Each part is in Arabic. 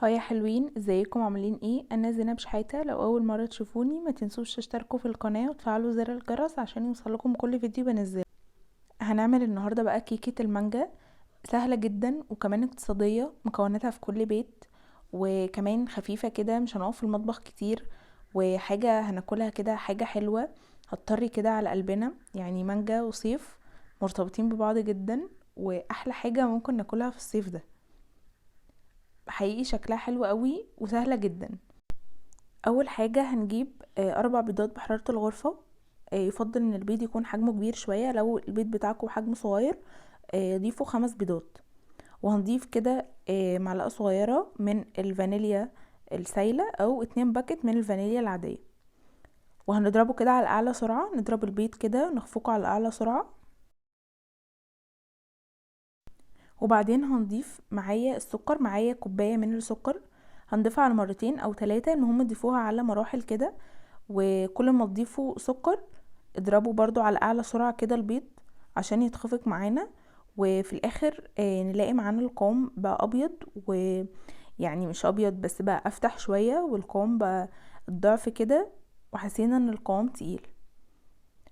هاي يا حلوين، ازيكم عاملين ايه؟ انا زينب شحاتة. لو اول مرة تشوفوني ما تنسوش تشتركوا في القناة وتفعلوا زر الجرس عشان يوصلكم كل فيديو بنزله. هنعمل النهاردة بقى كيكة المانجا. سهلة جدا وكمان اقتصادية، مكوناتها في كل بيت، وكمان خفيفة كده، مش هنقف في المطبخ كتير، وحاجة هناكلها كده، حاجة حلوة هتطري كده على قلبنا. يعني مانجا وصيف مرتبطين ببعض جدا، واحلى حاجة ممكن ناكلها في الصيف ده. حقيقي شكلها حلو قوي وسهلة جدا. اول حاجة هنجيب 4 بيضات بحرارة الغرفة. يفضل ان البيض يكون حجمه كبير شوية، لو البيض بتاعكم حجمه صغير ضيفوا 5 بيضات. وهنضيف كده معلقة صغيرة من الفانيليا السايلة او 2 باكت من الفانيليا العادية، وهنضربه كده على اعلى سرعة. نضرب البيض كده نخفقه على اعلى سرعة، وبعدين هنضيف معايا السكر. معايا كوباية من السكر، هنضيفها على مرتين او 3، المهم تضيفوها على مراحل كده. وكل ما تضيفوا سكر اضربوا برضو على اعلى سرعة كده البيض عشان يتخفق معانا. وفي الاخر نلاقي معانا القوام بقى ابيض، ويعني مش ابيض بس بقى افتح شوية، والقوام بقى الضعف كده، وحسينا ان القوام تقيل.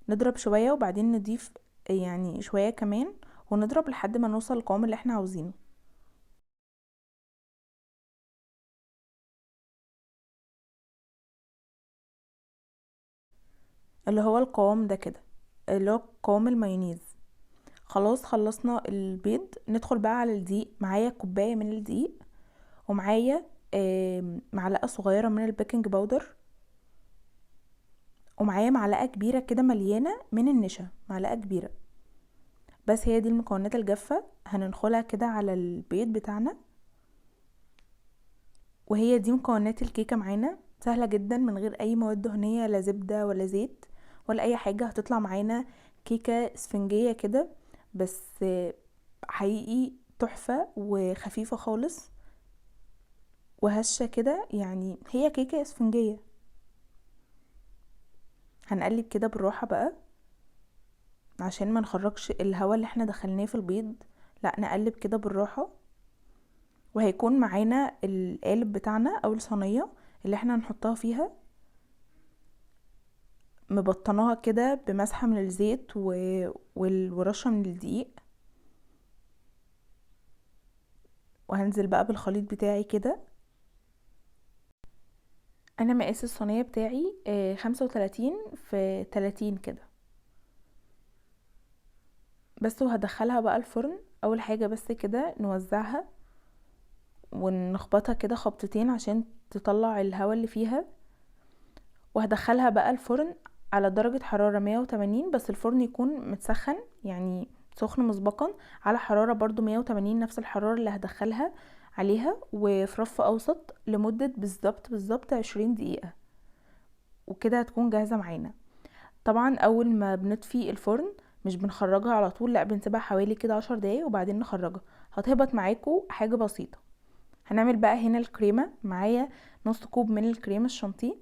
نضرب شوية وبعدين نضيف يعني شوية كمان، ونضرب لحد ما نوصل القوام اللي احنا عاوزينه، اللي هو القوام ده كده، اللي هو قوام المايونيز. خلاص خلصنا البيض، ندخل بقى على الدقيق. معايا كوباية من الدقيق، ومعايا معلقة صغيرة من البيكنج باودر، ومعايا معلقة كبيرة كده مليانة من النشا، معلقة كبيرة. بس هي دي المكونات الجافة، هننخلها كده على البيض بتاعنا. وهي دي مكونات الكيكة معانا، سهلة جدا من غير اي مواد دهنية، لا زبدة ولا زيت ولا اي حاجة. هتطلع معانا كيكة اسفنجية كده، بس حقيقي تحفة وخفيفة خالص وهشة كده، يعني هي كيكة اسفنجية. هنقلب كده بالراحة بقى عشان ما نخرجش الهواء اللي احنا دخلناه في البيض، لا نقلب كده بالراحة. وهيكون معانا القالب بتاعنا او الصينية اللي احنا هنحطها فيها، مبطناها كده بمسحة من الزيت ورشة من الدقيق. وهنزل بقى بالخليط بتاعي كده. انا مقاس الصينية بتاعي 35 في 30 كده بس. وهدخلها بقى الفرن. اول حاجة بس كده نوزعها ونخبطها كده خبطتين عشان تطلع الهواء اللي فيها. وهدخلها بقى الفرن على درجة حرارة 180، بس الفرن يكون متسخن، يعني سخن مسبقا، على حرارة برضو 180، نفس الحرارة اللي هدخلها عليها، وفي رف اوسط لمدة بالظبط 20 دقيقة. وكده هتكون جاهزة معانا. طبعا اول ما بنطفي الفرن مش بنخرجها على طول، لا بنسيبها حوالي كده 10 دقايق وبعدين نخرجها. هتهبط معاكو حاجة بسيطة. هنعمل بقى هنا الكريمة. معايا نص كوب من الكريمة الشانتيه،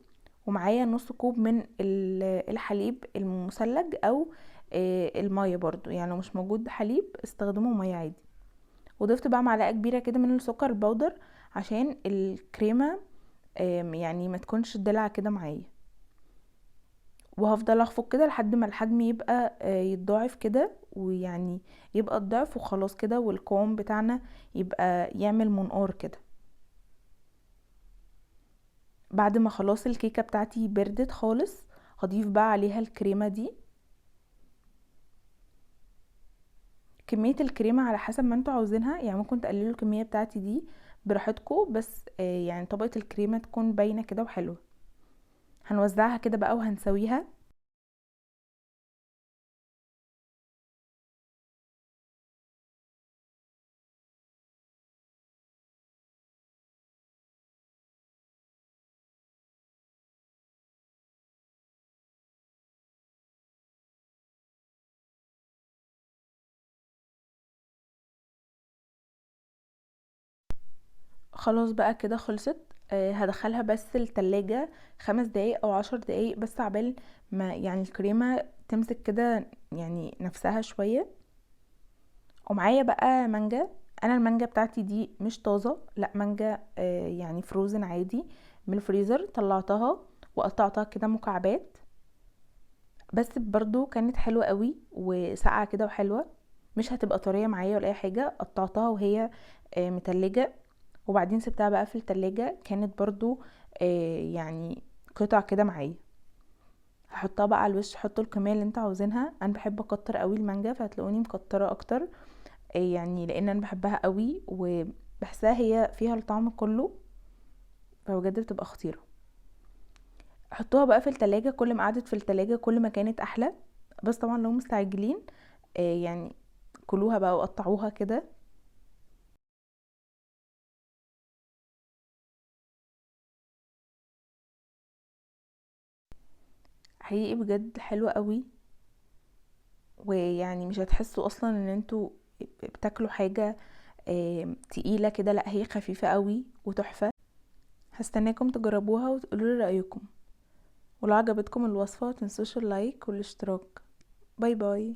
ومعايا نص كوب من الحليب المثلج او المية برضو، يعني لو مش موجود حليب استخدموا مية عادي. وضفت بقى معلقة كبيرة كده من السكر البودر عشان الكريمة يعني ما تكونش دلع كده معايا. وهفضل اخفق كده لحد ما الحجم يبقى يتضاعف كده، ويعني يبقى الضعف وخلاص كده، والقوام بتاعنا يبقى يعمل منقار كده. بعد ما خلاص الكيكة بتاعتي بردت خالص، هضيف بقى عليها الكريمة دي. كمية الكريمة على حسب ما انتوا عاوزينها، يعني ممكن تقللوا الكمية بتاعتي دي براحتكم، بس يعني طبقة الكريمة تكون باينة كده وحلوة. هنوزعها كده بقى وهنسويها. خلاص بقى كده خلصت. هدخلها بس التلاجة 5 دقايق او 10 دقايق، بس عبال ما يعني الكريمة تمسك كده يعني نفسها شوية. ومعايا بقى مانجا. انا المانجا بتاعتي دي مش طازه، لا مانجا يعني فروزن عادي من الفريزر، طلعتها وقطعتها كده مكعبات، بس برضو كانت حلوه قوي وساقعه كده وحلوه، مش هتبقى طريه معايا ولا اي حاجه. قطعتها وهي متلجه، وبعدين سبتها بقى في التلاجة، كانت برضو يعني قطع كده معايا. هحطها بقى على الوش، حطوا الكميه اللي انتوا عاوزينها. انا بحب اكتر قوي المانجا، فهتلاقوني مكتره اكتر يعني، لان انا بحبها قوي وبحسها هي فيها الطعم كله، فبجد بتبقى خطيره. حطوها بقى في التلاجة، كل ما قعدت في التلاجة كل ما كانت احلى. بس طبعا لو مستعجلين يعني كلوها بقى وقطعوها كده. حقيقي بجد حلوة قوي، ويعني مش هتحسوا اصلا ان انتوا بتاكلوا حاجة تقيلة كده، لا هي خفيفة قوي وتحفة. هستناكم تجربوها وتقولوا لي رأيكم، ولو عجبتكم الوصفة متنسوش اللايك والاشتراك. باي باي.